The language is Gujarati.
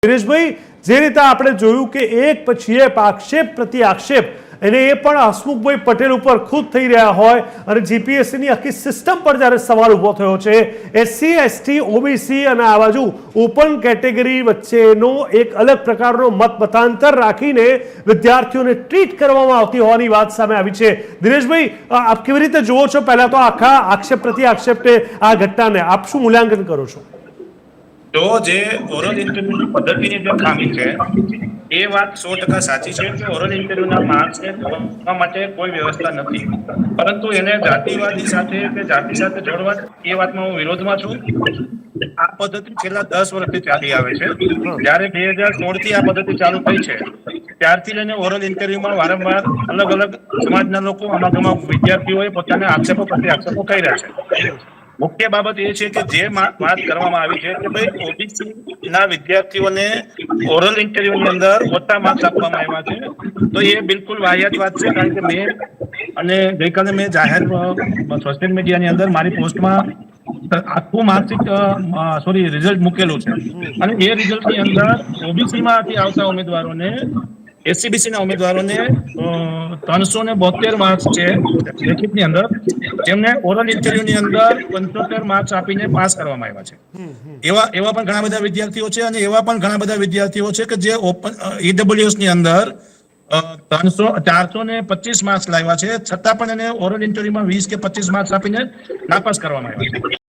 દિનેશભાઈ, જે રીતે આપણે જોયું કે એક પછી એક આક્ષેપ પ્રતિ આક્ષેપ અને એ પણ હસમુખભાઈ પટેલ ઉપર ખુદ થઈ રહ્યા હોય અને જીપીએસસીની આખી સિસ્ટમ પર જ્યારે સવાલ ઊભો થયો છે, એસસી એસટી ઓબીસી અને આ બાજુ ઓપન કેટેગરી વચ્ચેનો એક અલગ પ્રકારનો મતમતાંતર રાખીને વિદ્યાર્થીઓને ટ્રીટ કરવામાં આવતી હોવાની વાત સામે આવી છે. દિનેશભાઈ, આપ કેવી રીતે જુઓ છો? પહેલા તો આખા આક્ષેપ પ્રતિ આક્ષેપને આ ઘટનાને આપ શું મૂલ્યાંકન કરો છો? તો જે ઓરલ ઇન્ટરવ્યુની પદ્ધતિની જે ખામી છે એ વાત 100% સાચી છે કે ઓરલ ઇન્ટરવ્યુના માર્ક્સને જોડવા માટે કોઈ વ્યવસ્થા નથી, પરંતુ એને જાતિવાદી સાથે કે જાતિ સાથે જોડવા એ વાતમાં હું વિરોધમાં છું. આ પદ્ધતિ છેલ્લા 10 વર્ષથી ચાલી આવે છે. જ્યારે 2016 થી આ પદ્ધતિ ચાલુ થઈ છે ત્યારથી લઈને ઓરલ ઇન્ટરવ્યુમાં વારંવાર અલગ અલગ સમાજના લોકો, આમાં વિદ્યાર્થીઓએ પોતાના આક્ષેપો પ્રતિ આક્ષેપો કર્યા છે. મુખ્ય બાબત એ છે કે જે વાત કરવામાં આવી છે કે ભાઈ ઓબીસી ના વિદ્યાર્થીઓને ઓરલ ઇન્ટરવ્યુની અંદર ઓછા માર્ક્સ આપવામાં આવ્યા છે, તો એ બિલકુલ વાહિયાત વાત છે. કારણ કે ગઈકાલે મેં જાહેર સોશિયલ મીડિયાની અંદર મારી પોસ્ટમાં આખું માર્કશીટ રિઝલ્ટ મૂકેલું છે અને એ રિઝલ્ટની અંદર ઓબીસી માંથી આવતા ઉમેદવારોને, એસસીબીસી ના ઉમેદવારોને 372 માર્ક્સ છે લેખિતની અંદર, જેમને ઓરલ ઇન્ટરવ્યુની અંદર 75 માર્ક્સ આપીને પાસ કરવામાં આવ્યા છે. એવા પણ ઘણા બધા વિદ્યાર્થીઓ છે અને એવા પણ ઘણા બધા વિદ્યાર્થીઓ છે કે જે ઓપન ઈડબ્લ્યુએસ ની અંદર 425 માર્ક્સ લાવ્યા છે, છતાં પણ એને ઓરલ ઇન્ટરવ્યુમાં 20 કે 25 માર્ક્સ આપીને નાપાસ કરવામાં આવ્યા છે.